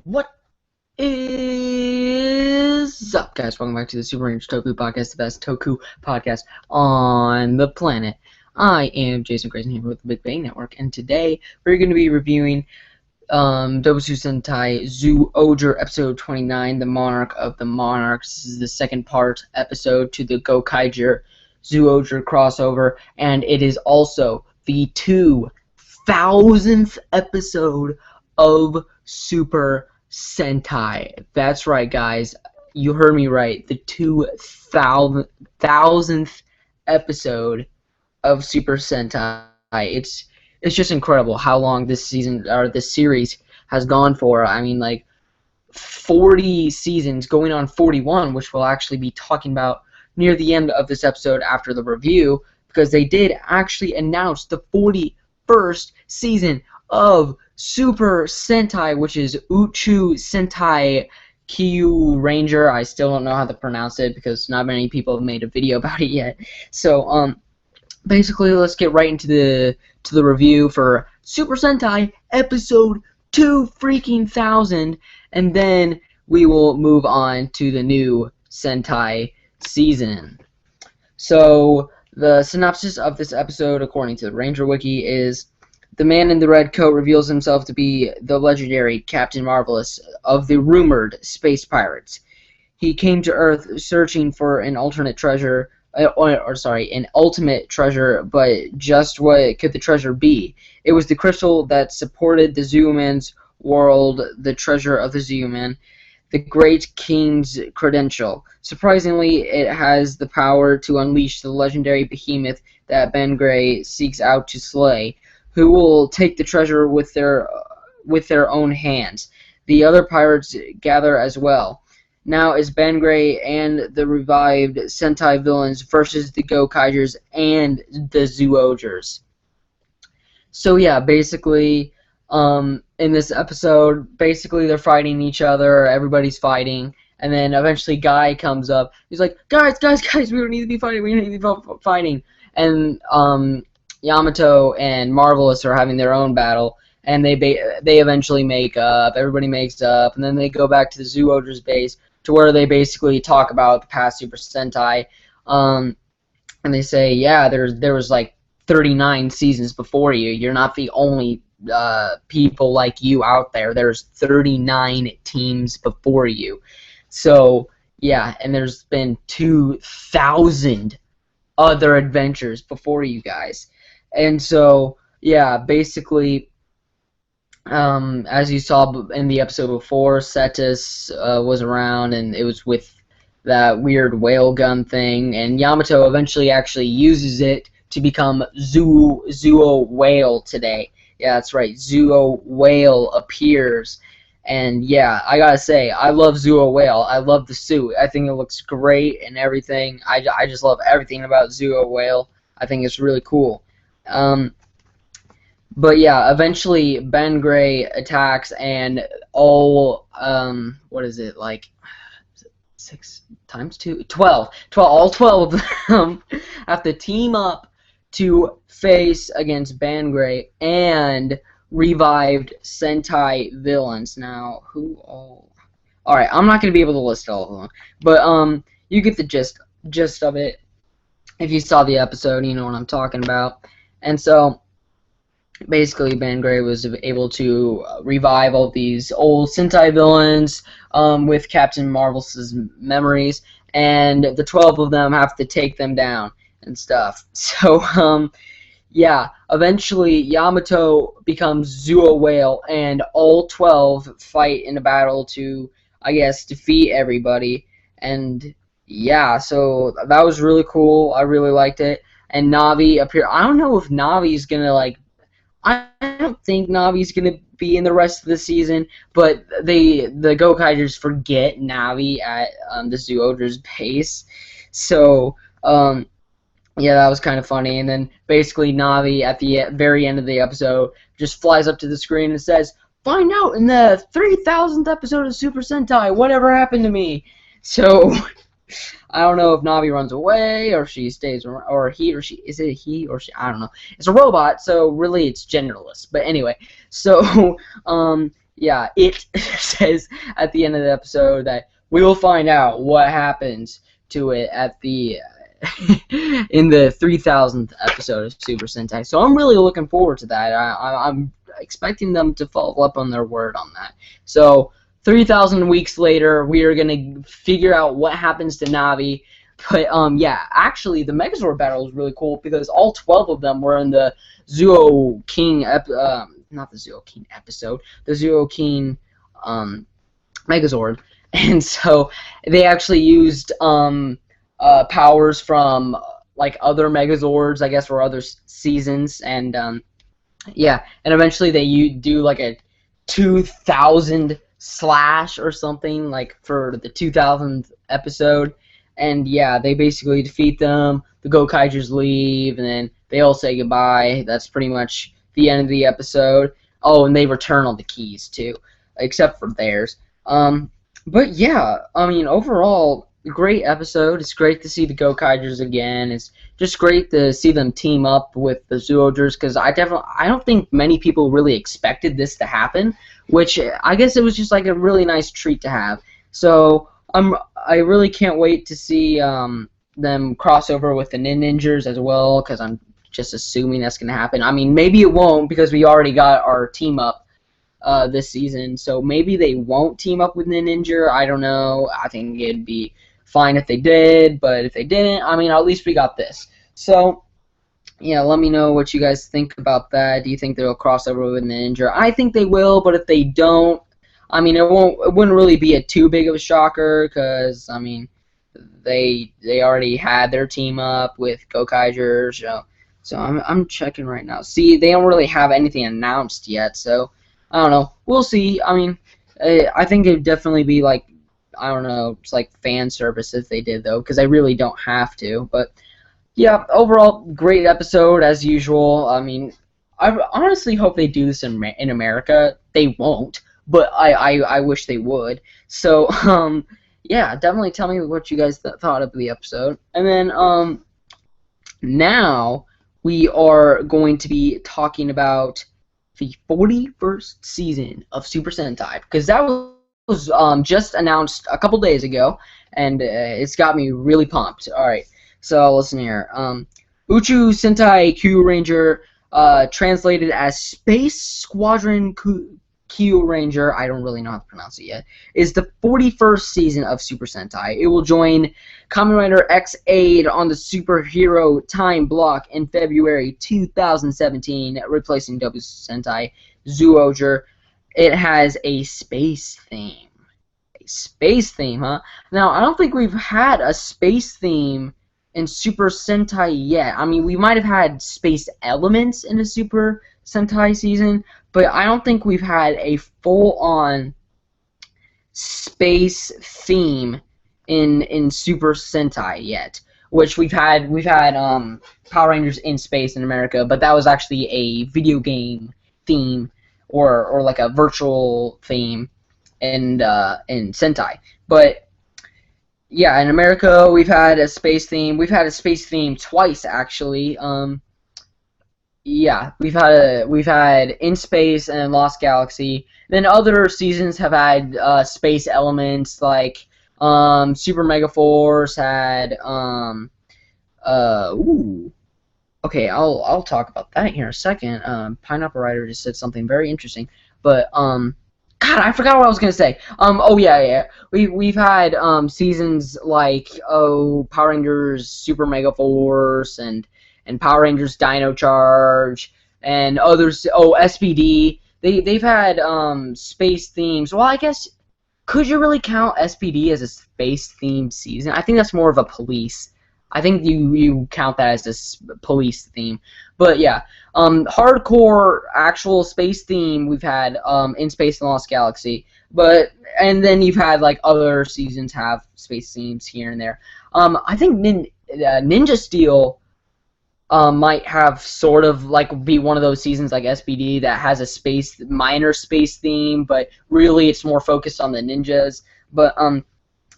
What is up, guys? Welcome back to the Super Range Toku podcast, the best Toku podcast on the planet. I am Jason Grayson here with the Big Bang Network, and today we're going to be reviewing Uchuu Sentai Zyuohger episode 29, The Monarch of the Monarchs. This is the second part episode to the Zyuohger crossover, and it is also the 2000th episode of Super Sentai. That's right, guys. You heard me right. The 2000th episode of Super Sentai. It's just incredible how long this season or this series has gone for. I mean, like 40 seasons, going on 41, which we'll actually be talking about near the end of this episode after the review, because they did actually announce the 41st season of Super Sentai, which is Uchuu Sentai Kyuranger. I still don't know how to pronounce it because not many people have made a video about it yet. So basically, let's get right into the review for Super Sentai episode 2000, and then we will move on to the new Sentai season. So the synopsis of this episode, according to the Ranger Wiki, is: the man in the red coat reveals himself to be the legendary Captain Marvelous of the rumored space pirates. He came to Earth searching for an ultimate treasure, an ultimate treasure, but just what could the treasure be? It was the crystal that supported the Zyuohman's world, the treasure of the Zyuohman, the great king's credential. Surprisingly, it has the power to unleash the legendary behemoth that Ben Gray seeks out to slay, who will take the treasure with their own hands. The other pirates gather as well. Now is Ben Gray and the revived Sentai villains versus the Zyuohgers and the Zyuohgers. So yeah, basically, in this episode, basically they're fighting each other, everybody's fighting, and then eventually Guy comes up. He's like, guys, we don't need to be fighting, and Yamato and Marvelous are having their own battle, and they eventually make up. Everybody makes up, and then they go back to the Zyuohger's base, to where they basically talk about the past Super Sentai, and they say, yeah, there was like 39 seasons before you. You're not the only people like you out there. There's 39 teams before you. So yeah, and there's been 2,000 other adventures before you guys. And so, yeah, basically, as you saw in the episode before, Cetus was around, and it was with that weird whale gun thing, and Yamato eventually actually uses it to become Zyuo Whale today. Yeah, that's right, Zyuo Whale appears, and yeah, I gotta say, I love Zyuo Whale. I love the suit. I think it looks great and everything. I just love everything about Zyuo Whale. I think it's really cool. But yeah, eventually Ben Gray attacks, and all what is it, like 6 times 2? 12. All 12 of them have to team up to face against Ben Gray and revived Sentai villains. Now, who all? Alright, I'm not going to be able to list all of them, but you get the gist of it. If you saw the episode, you know what I'm talking about. And so, basically, Ben Gray was able to revive all these old Sentai villains with Captain Marvelous' memories, and the 12 of them have to take them down and stuff. So, yeah, eventually Yamato becomes Zyuo Whale, and all 12 fight in a battle to, I guess, defeat everybody. And yeah, so that was really cool. I really liked it. And Navi appeared. I don't know if Navi's gonna, like, I don't think Navi's gonna be in the rest of the season, but the Zyuohgers forget Navi at the Zyuohger's base. So yeah, that was kind of funny. And then basically Navi at the very end of the episode just flies up to the screen and says, "Find out in the 3000th episode of Super Sentai whatever happened to me." So I don't know if Navi runs away or she stays, or he or she. Is it he or she? I don't know. It's a robot, so really it's genderless. But anyway, so yeah, it says at the end of the episode that we will find out what happens to it at the in the 3000th episode of Super Sentai. So I'm really looking forward to that. I'm expecting them to follow up on their word on that. So 3,000 weeks later, we are gonna figure out what happens to Navi. But yeah, actually, the Megazord battle was really cool because all 12 of them were in the Zuo King not the Zuo King episode, the Zuo King Megazord, and so they actually used powers from like other Megazords, I guess, or other seasons, and yeah, and eventually they do like a 2000 slash or something like for the 2000th episode, and yeah, they basically defeat them. The Gokaijers leave, and then they all say goodbye. That's pretty much the end of the episode. Oh, and they return all the keys too, except for theirs. But yeah, I mean, overall, great episode. It's great to see the Gokaijers again. It's just great to see them team up with the Zyuohgers, because I don't think many people really expected this to happen, which I guess it was just like a really nice treat to have. So I really can't wait to see them cross over with the Ninjas as well, because I'm just assuming that's going to happen. I mean, maybe it won't, because we already got our team up this season, so maybe they won't team up with Ninja. I don't know. I think it'd be fine if they did, but if they didn't, I mean, at least we got this. So, yeah, let me know what you guys think about that. Do you think they'll cross over with Ninja? I think they will, but if they don't, I mean, it wouldn't really be too big of a shocker, because, I mean, they already had their team up with Gokaijers, so I'm checking right now. See, they don't really have anything announced yet, so I don't know. We'll see. I mean, I think it'd definitely be like, I don't know, it's like fan service if they did, though, because they really don't have to. But yeah, overall, great episode as usual. I mean, I honestly hope they do this in America. They won't, but I wish they would. So yeah, definitely tell me what you guys thought of the episode. And then now we are going to be talking about the 41st season of Super Sentai, because that was just announced a couple days ago, and it's got me really pumped. Alright, so listen here. Uchuu Sentai Kyuranger, translated as Space Squadron Kyuranger, I don't really know how to pronounce it yet, is the 41st season of Super Sentai. It will join Kamen Rider X-Aid on the superhero time block in February 2017, replacing W Sentai Zyuohger. It has a space theme. A space theme, huh? Now, I don't think we've had a space theme in Super Sentai yet. I mean, we might have had space elements in a Super Sentai season, but I don't think we've had a full-on space theme in Super Sentai yet. Which we've had Power Rangers in space in America, but that was actually a video game theme or like a virtual theme in Sentai. But yeah, in America we've had a space theme. We've had a space theme twice actually. Yeah, we've had In Space and Lost Galaxy. Then other seasons have had space elements like Super Mega Force had okay, I'll talk about that here in a second. Pineapple Rider just said something very interesting, but God, I forgot what I was gonna say. Oh yeah. We've had seasons like Power Rangers Super Mega Force and Power Rangers Dino Charge and others. SPD. They've had space themes. Well, I guess, could you really count SPD as a space themed season? I think that's more of a police. I think you count that as a police theme. But yeah, hardcore actual space theme we've had In Space and Lost Galaxy. And then you've had like other seasons have space themes here and there. I think Ninja Steel might have sort of like be one of those seasons like SPD that has a minor space theme, but really it's more focused on the ninjas. But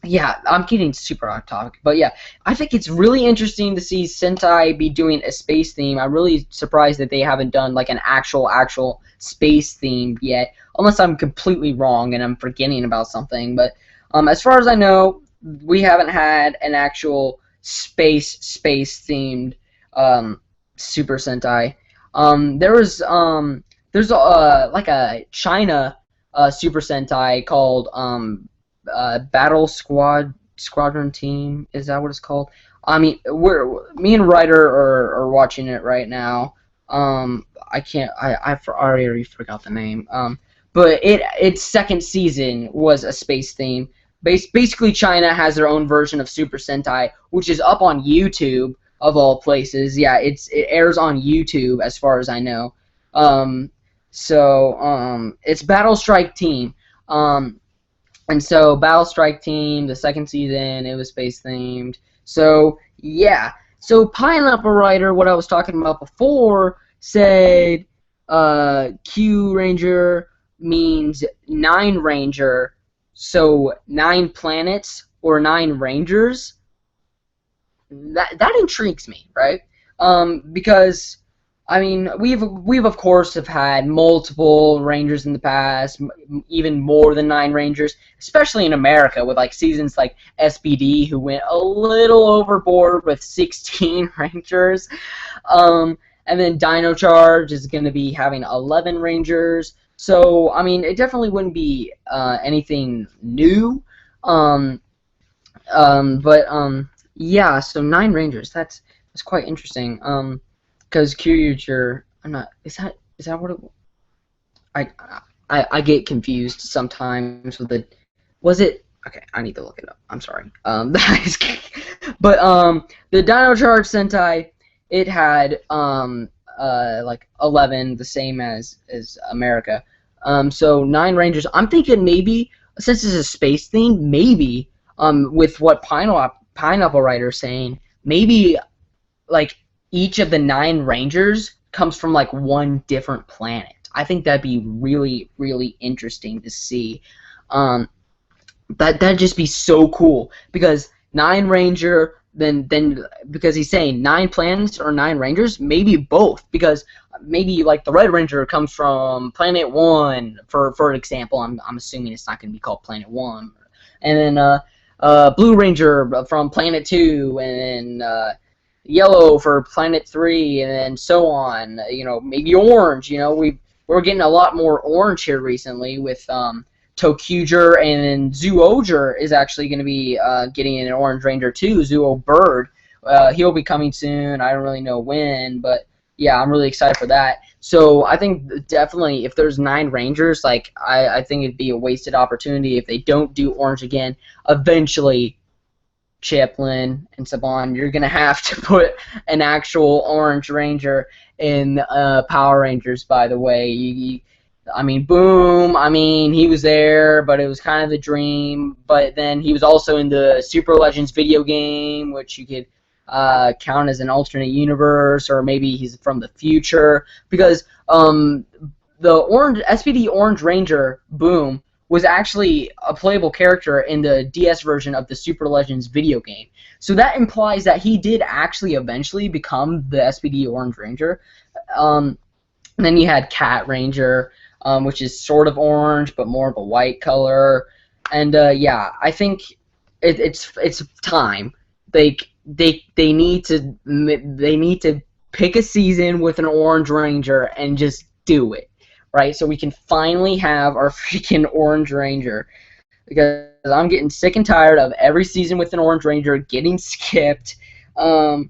yeah, I'm getting super off topic, but yeah, I think it's really interesting to see Sentai be doing a space theme. I'm really surprised that they haven't done like an actual space theme yet, unless I'm completely wrong and I'm forgetting about something. But as far as I know, we haven't had an actual space themed um, Super Sentai. There's like a China Super Sentai called Battle Squadron Team. Is that what it's called? I mean, me and Ryder are watching it right now. I can't. I already forgot the name. But its second season was a space theme. Basically, China has their own version of Super Sentai, which is up on YouTube of all places. Yeah, it airs on YouTube as far as I know. It's Battle Strike Team. Um, and so Battle Strike Team, the second season, it was space themed. So yeah. So Pineapple Rider, what I was talking about before, said Kyuranger means 9 ranger. So 9 planets or 9 rangers. That intrigues me, right? Because I mean, we've of course have had multiple Rangers in the past, even more than 9 Rangers, especially in America with like seasons like SBD, who went a little overboard with 16 Rangers, and then Dino Charge is going to be having 11 Rangers. So I mean, it definitely wouldn't be anything new, um, but yeah. So 9 Rangers, that's quite interesting. Because Kyuranger, I'm not. Is that what it? I I get confused sometimes with the. Was it? Okay, I need to look it up. I'm sorry. But the Dino Charge Sentai, it had like 11, the same as America. So 9 Rangers. I'm thinking maybe since it's a space thing, maybe with what Pineapple Rider's saying, maybe like each of the 9 Rangers comes from like one different planet. I think that'd be really, really interesting to see. Um, that'd just be so cool because 9 Ranger, then because he's saying 9 planets or 9 Rangers, maybe both because maybe like the Red Ranger comes from Planet One, for example. I'm assuming it's not going to be called Planet One, and then Blue Ranger from Planet Two, and then yellow for Planet 3, and then so on. You know, maybe orange. You know, we're getting a lot more orange here recently with Tokuger, and then Zyuohger is actually going to be getting an Orange Ranger too. Zuo Bird, he'll be coming soon. I don't really know when, but yeah, I'm really excited for that. So I think definitely if there's 9 Rangers, like I think it'd be a wasted opportunity if they don't do orange again. Eventually, Chaplin and Saban, you're gonna have to put an actual Orange Ranger in Power Rangers. By the way, I mean, Boom. I mean, he was there, but it was kind of the dream. But then he was also in the Super Legends video game, which you could count as an alternate universe, or maybe he's from the future. Because the Orange SPD Orange Ranger Boom was actually a playable character in the DS version of the Super Legends video game. So that implies that he did actually eventually become the SPD Orange Ranger. And then you had Cat Ranger, which is sort of orange but more of a white color. And yeah, I think it's time. They need to pick a season with an Orange Ranger and just do it. Right, so we can finally have our freaking Orange Ranger, because I'm getting sick and tired of every season with an Orange Ranger getting skipped. Yeah,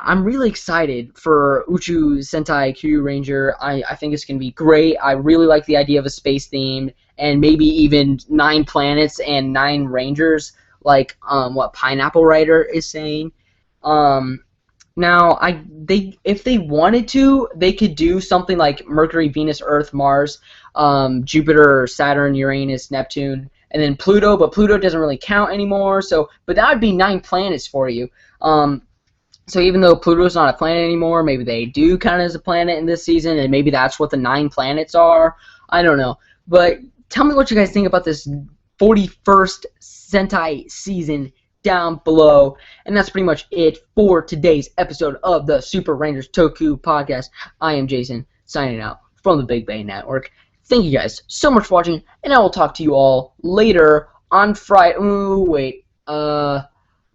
I'm really excited for Uchuu Sentai Kyuranger. I think it's gonna be great. I really like the idea of a space theme and maybe even 9 planets and 9 Rangers, like what Pineapple Rider is saying. Now, if they wanted to, they could do something like Mercury, Venus, Earth, Mars, Jupiter, Saturn, Uranus, Neptune, and then Pluto. But Pluto doesn't really count anymore. But that would be 9 planets for you. So even though Pluto's not a planet anymore, maybe they do count as a planet in this season, and maybe that's what the 9 planets are. I don't know. But tell me what you guys think about this 41st Sentai season down below. And that's pretty much it for today's episode of the Super Rangers Toku podcast. I am Jason, signing out from the Big Bang Network. Thank you guys so much for watching, and I will talk to you all later on Friday. Ooh, wait.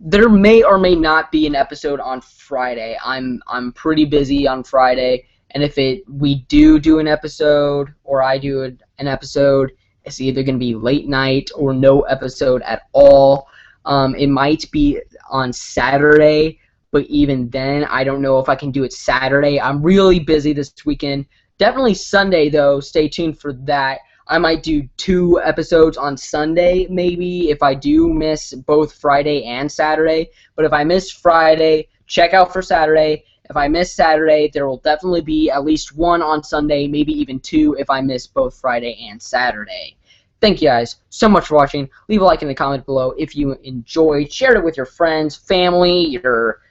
There may or may not be an episode on Friday. I'm pretty busy on Friday, and if we do an episode, or I do an episode, it's either going to be late night or no episode at all. It might be on Saturday, but even then, I don't know if I can do it Saturday. I'm really busy this weekend. Definitely Sunday, though. Stay tuned for that. I might do 2 episodes on Sunday, maybe, if I do miss both Friday and Saturday. But if I miss Friday, check out for Saturday. If I miss Saturday, there will definitely be at least 1 on Sunday, maybe even 2 if I miss both Friday and Saturday. Thank you guys so much for watching. Leave a like in the comment below if you enjoyed. Share it with your friends, family, your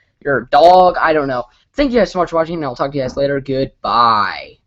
dog, I don't know. Thank you guys so much for watching, and I'll talk to you guys later. Goodbye.